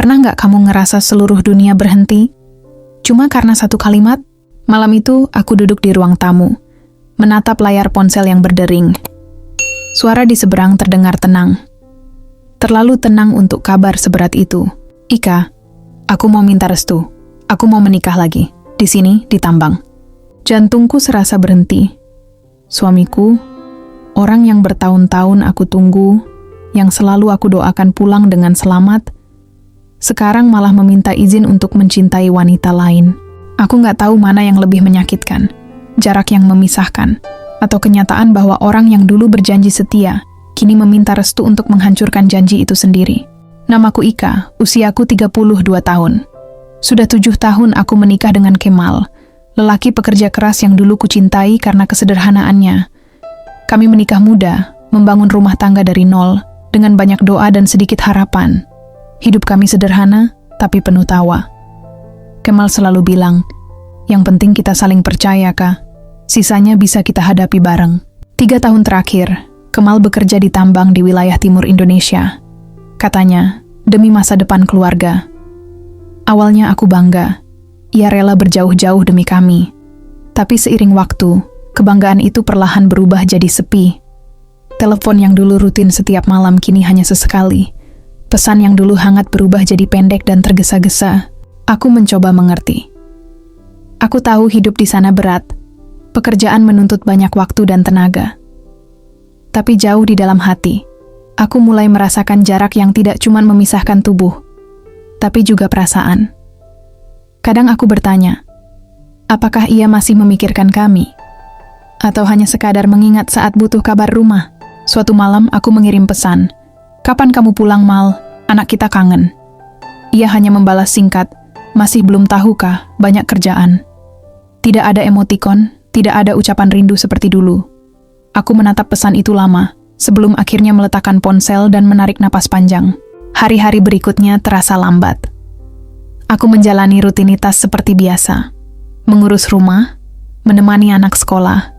Pernah nggak kamu ngerasa seluruh dunia berhenti? Cuma karena satu kalimat? Malam itu, aku duduk di ruang tamu, menatap layar ponsel yang berdering. Suara di seberang terdengar tenang. Terlalu tenang untuk kabar seberat itu. Ika, aku mau minta restu. Aku mau menikah lagi. Di sini, di Tambang. Jantungku serasa berhenti. Suamiku, orang yang bertahun-tahun aku tunggu, yang selalu aku doakan pulang dengan selamat, sekarang malah meminta izin untuk mencintai wanita lain. Aku nggak tahu mana yang lebih menyakitkan, jarak yang memisahkan, atau kenyataan bahwa orang yang dulu berjanji setia, kini meminta restu untuk menghancurkan janji itu sendiri. Namaku Ika, usiaku 32 tahun. Sudah 7 tahun aku menikah dengan Kemal, lelaki pekerja keras yang dulu kucintai karena kesederhanaannya. Kami menikah muda, membangun rumah tangga dari nol, dengan banyak doa dan sedikit harapan. Hidup kami sederhana, tapi penuh tawa. Kemal selalu bilang, yang penting kita saling percaya, Kak. Sisanya bisa kita hadapi bareng. 3 tahun terakhir, Kemal bekerja di tambang di wilayah timur Indonesia. Katanya, demi masa depan keluarga. Awalnya aku bangga. Ia rela berjauh-jauh demi kami. Tapi seiring waktu, kebanggaan itu perlahan berubah jadi sepi. Telepon yang dulu rutin setiap malam kini hanya sesekali. Pesan yang dulu hangat berubah jadi pendek dan tergesa-gesa. Aku mencoba mengerti. Aku tahu hidup di sana berat. Pekerjaan menuntut banyak waktu dan tenaga. Tapi jauh di dalam hati, aku mulai merasakan jarak yang tidak cuma memisahkan tubuh, tapi juga perasaan. Kadang aku bertanya, apakah ia masih memikirkan kami? Atau hanya sekadar mengingat saat butuh kabar rumah? Suatu malam aku mengirim pesan, "Kapan kamu pulang, Mal? Anak kita kangen." Ia hanya membalas singkat, "Masih belum tahukah, banyak kerjaan." Tidak ada emotikon, tidak ada ucapan rindu seperti dulu. Aku menatap pesan itu lama, sebelum akhirnya meletakkan ponsel dan menarik napas panjang. Hari-hari berikutnya terasa lambat. Aku menjalani rutinitas seperti biasa. Mengurus rumah, menemani anak sekolah,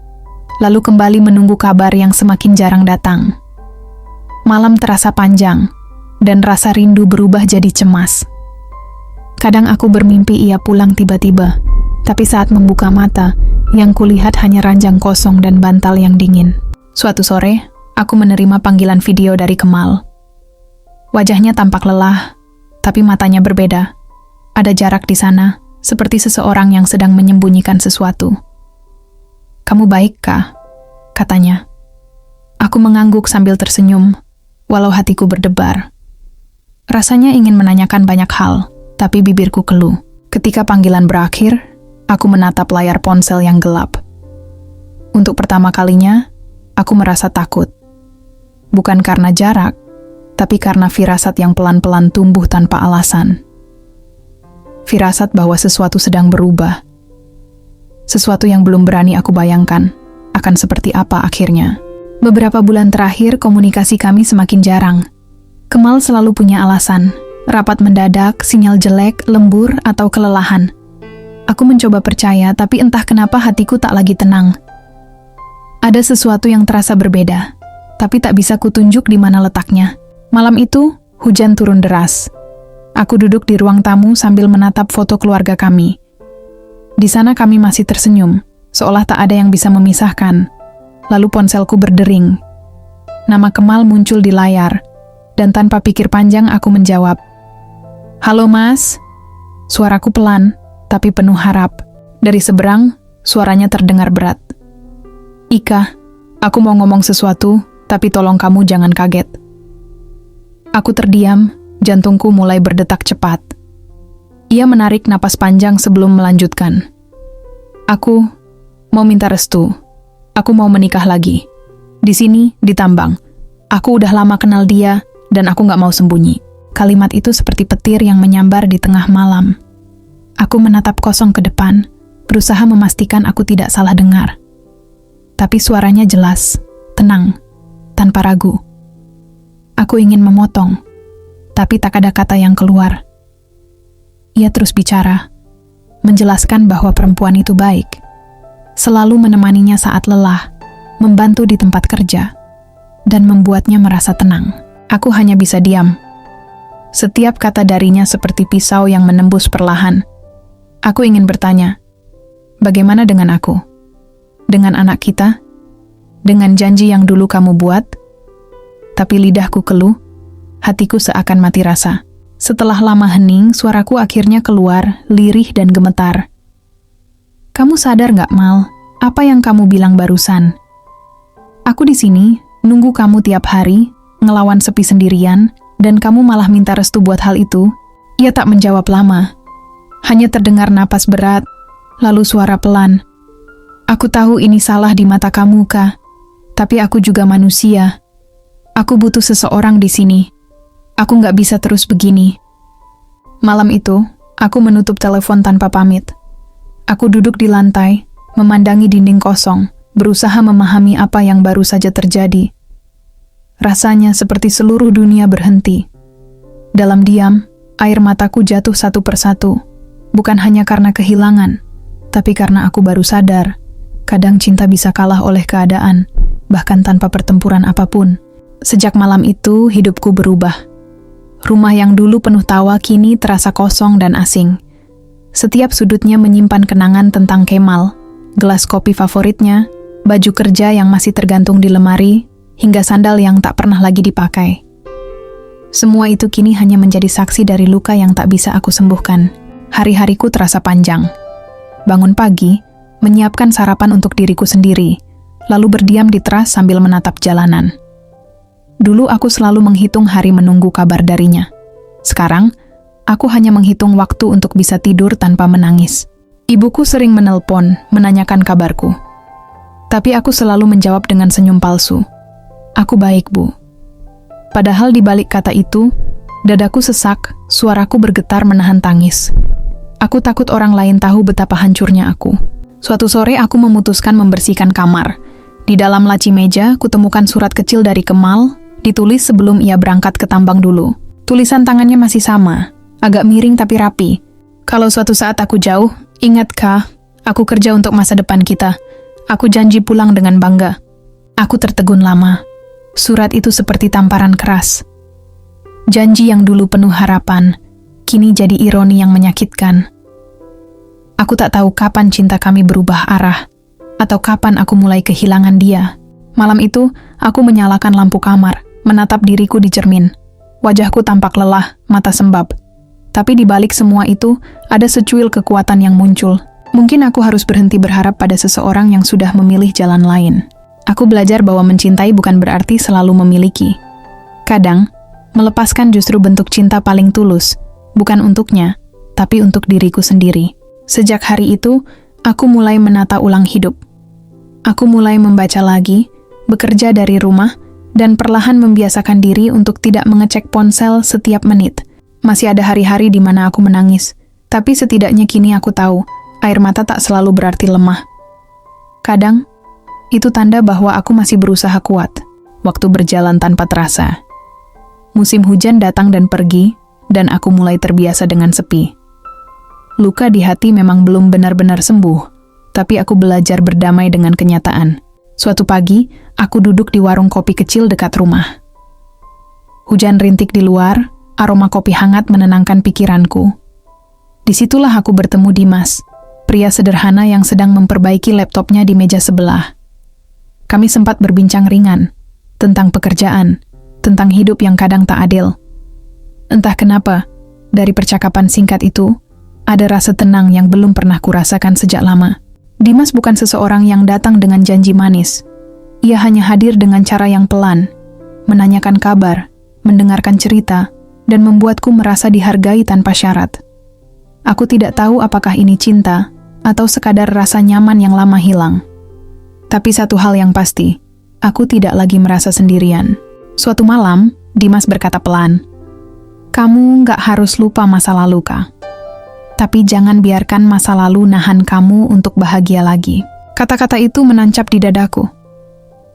lalu kembali menunggu kabar yang semakin jarang datang. Malam terasa panjang, dan rasa rindu berubah jadi cemas. Kadang aku bermimpi ia pulang tiba-tiba, tapi saat membuka mata, yang kulihat hanya ranjang kosong dan bantal yang dingin. Suatu sore, aku menerima panggilan video dari Kemal. Wajahnya tampak lelah, tapi matanya berbeda. Ada jarak di sana, seperti seseorang yang sedang menyembunyikan sesuatu. "Kamu baik, Kak?" katanya. Aku mengangguk sambil tersenyum, walau hatiku berdebar. Rasanya ingin menanyakan banyak hal, tapi bibirku keluh. Ketika panggilan berakhir, aku menatap layar ponsel yang gelap. Untuk pertama kalinya, aku merasa takut. Bukan karena jarak, tapi karena firasat yang pelan-pelan tumbuh tanpa alasan. Firasat bahwa sesuatu sedang berubah. Sesuatu yang belum berani aku bayangkan akan seperti apa akhirnya. Beberapa bulan terakhir komunikasi kami semakin jarang. Kemal selalu punya alasan, rapat mendadak, sinyal jelek, lembur, atau kelelahan. Aku mencoba percaya, tapi entah kenapa hatiku tak lagi tenang. Ada sesuatu yang terasa berbeda, tapi tak bisa kutunjuk di mana letaknya. Malam itu, hujan turun deras. Aku duduk di ruang tamu sambil menatap foto keluarga kami. Di sana kami masih tersenyum, seolah tak ada yang bisa memisahkan. Lalu ponselku berdering. Nama Kemal muncul di layar, dan tanpa pikir panjang aku menjawab. "Halo, Mas." Suaraku pelan, tapi penuh harap. Dari seberang, suaranya terdengar berat. "Ika, aku mau ngomong sesuatu, tapi tolong kamu jangan kaget." Aku terdiam, jantungku mulai berdetak cepat. Ia menarik napas panjang sebelum melanjutkan. "Aku mau minta restu. Aku mau menikah lagi. Di sini, di Tambang. Aku udah lama kenal dia, dan aku gak mau sembunyi." Kalimat itu seperti petir yang menyambar di tengah malam. Aku menatap kosong ke depan, berusaha memastikan aku tidak salah dengar. Tapi suaranya jelas, tenang, tanpa ragu. Aku ingin memotong, tapi tak ada kata yang keluar. Ia terus bicara, menjelaskan bahwa perempuan itu baik, selalu menemaninya saat lelah, membantu di tempat kerja, dan membuatnya merasa tenang. Aku hanya bisa diam. Setiap kata darinya seperti pisau yang menembus perlahan. Aku ingin bertanya, bagaimana dengan aku? Dengan anak kita? Dengan janji yang dulu kamu buat? Tapi lidahku keluh, hatiku seakan mati rasa. Setelah lama hening, suaraku akhirnya keluar, lirih dan gemetar. Kamu sadar gak, Mal? Apa yang kamu bilang barusan? Aku di sini, nunggu kamu tiap hari, ngelawan sepi sendirian, dan kamu malah minta restu buat hal itu. Ia tak menjawab lama. Hanya terdengar napas berat, lalu suara pelan. Aku tahu ini salah di mata kamu, Kak. Tapi aku juga manusia. Aku butuh seseorang di sini. Aku nggak bisa terus begini. Malam itu, aku menutup telepon tanpa pamit. Aku duduk di lantai, memandangi dinding kosong, berusaha memahami apa yang baru saja terjadi. Rasanya seperti seluruh dunia berhenti. Dalam diam, air mataku jatuh satu persatu. Bukan hanya karena kehilangan, tapi karena aku baru sadar. Kadang cinta bisa kalah oleh keadaan, bahkan tanpa pertempuran apapun. Sejak malam itu, hidupku berubah. Rumah yang dulu penuh tawa kini terasa kosong dan asing. Setiap sudutnya menyimpan kenangan tentang Kemal, gelas kopi favoritnya, baju kerja yang masih tergantung di lemari, hingga sandal yang tak pernah lagi dipakai. Semua itu kini hanya menjadi saksi dari luka yang tak bisa aku sembuhkan. Hari-hariku terasa panjang. Bangun pagi, menyiapkan sarapan untuk diriku sendiri, lalu berdiam di teras sambil menatap jalanan. Dulu aku selalu menghitung hari menunggu kabar darinya. Sekarang, aku hanya menghitung waktu untuk bisa tidur tanpa menangis. Ibuku sering menelpon, menanyakan kabarku. Tapi aku selalu menjawab dengan senyum palsu. Aku baik, Bu. Padahal di balik kata itu, dadaku sesak, suaraku bergetar menahan tangis. Aku takut orang lain tahu betapa hancurnya aku. Suatu sore aku memutuskan membersihkan kamar. Di dalam laci meja, kutemukan surat kecil dari Kemal, ditulis sebelum ia berangkat ke tambang dulu. Tulisan tangannya masih sama, agak miring tapi rapi. Kalau suatu saat aku jauh, ingat Kak, aku kerja untuk masa depan kita. Aku janji pulang dengan bangga. Aku tertegun lama. Surat itu seperti tamparan keras. Janji yang dulu penuh harapan, kini jadi ironi yang menyakitkan. Aku tak tahu kapan cinta kami berubah arah, atau kapan aku mulai kehilangan dia. Malam itu, aku menyalakan lampu kamar, menatap diriku di cermin. Wajahku tampak lelah, mata sembab. Tapi di balik semua itu, ada secuil kekuatan yang muncul. Mungkin aku harus berhenti berharap pada seseorang yang sudah memilih jalan lain. Aku belajar bahwa mencintai bukan berarti selalu memiliki. Kadang, melepaskan justru bentuk cinta paling tulus, bukan untuknya, tapi untuk diriku sendiri. Sejak hari itu, aku mulai menata ulang hidup. Aku mulai membaca lagi, bekerja dari rumah, dan perlahan membiasakan diri untuk tidak mengecek ponsel setiap menit. Masih ada hari-hari di mana aku menangis, tapi setidaknya kini aku tahu, air mata tak selalu berarti lemah. Kadang, itu tanda bahwa aku masih berusaha kuat. Waktu berjalan tanpa terasa. Musim hujan datang dan pergi, dan aku mulai terbiasa dengan sepi. Luka di hati memang belum benar-benar sembuh, tapi aku belajar berdamai dengan kenyataan. Suatu pagi, aku duduk di warung kopi kecil dekat rumah. Hujan rintik di luar, aroma kopi hangat menenangkan pikiranku. Disitulah aku bertemu Dimas, pria sederhana yang sedang memperbaiki laptopnya di meja sebelah. Kami sempat berbincang ringan, tentang pekerjaan, tentang hidup yang kadang tak adil. Entah kenapa, dari percakapan singkat itu, ada rasa tenang yang belum pernah kurasakan sejak lama. Dimas bukan seseorang yang datang dengan janji manis. Ia hanya hadir dengan cara yang pelan, menanyakan kabar, mendengarkan cerita, dan membuatku merasa dihargai tanpa syarat. Aku tidak tahu apakah ini cinta, atau sekadar rasa nyaman yang lama hilang. Tapi satu hal yang pasti, aku tidak lagi merasa sendirian. Suatu malam, Dimas berkata pelan, "Kamu nggak harus lupa masa lalu, Kak. Tapi jangan biarkan masa lalu nahan kamu untuk bahagia lagi." Kata-kata itu menancap di dadaku.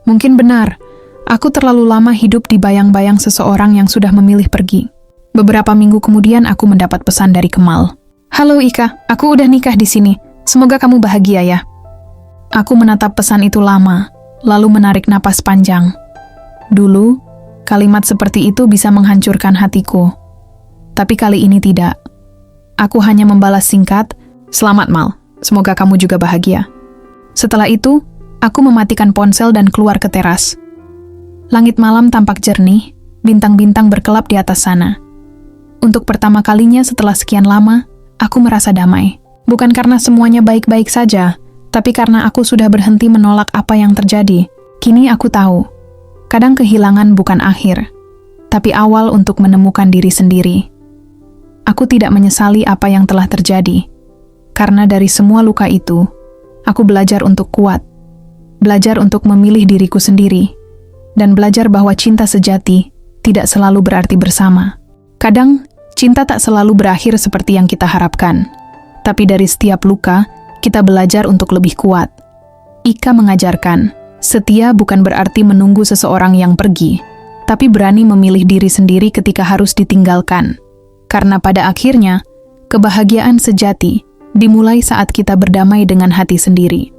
Mungkin benar, aku terlalu lama hidup di bayang-bayang seseorang yang sudah memilih pergi. Beberapa minggu kemudian aku mendapat pesan dari Kemal. "Halo Ika, aku udah nikah di sini. Semoga kamu bahagia ya." Aku menatap pesan itu lama, lalu menarik napas panjang. Dulu, kalimat seperti itu bisa menghancurkan hatiku. Tapi kali ini tidak. Aku hanya membalas singkat, "Selamat Mal, semoga kamu juga bahagia." Setelah itu, aku mematikan ponsel dan keluar ke teras. Langit malam tampak jernih, bintang-bintang berkelap di atas sana. Untuk pertama kalinya setelah sekian lama, aku merasa damai. Bukan karena semuanya baik-baik saja, tapi karena aku sudah berhenti menolak apa yang terjadi. Kini aku tahu, kadang kehilangan bukan akhir, tapi awal untuk menemukan diri sendiri. Aku tidak menyesali apa yang telah terjadi, karena dari semua luka itu, aku belajar untuk kuat, belajar untuk memilih diriku sendiri, dan belajar bahwa cinta sejati tidak selalu berarti bersama. Kadang, cinta tak selalu berakhir seperti yang kita harapkan, tapi dari setiap luka, kita belajar untuk lebih kuat. Ika mengajarkan, setia bukan berarti menunggu seseorang yang pergi, tapi berani memilih diri sendiri ketika harus ditinggalkan. Karena pada akhirnya, kebahagiaan sejati dimulai saat kita berdamai dengan hati sendiri.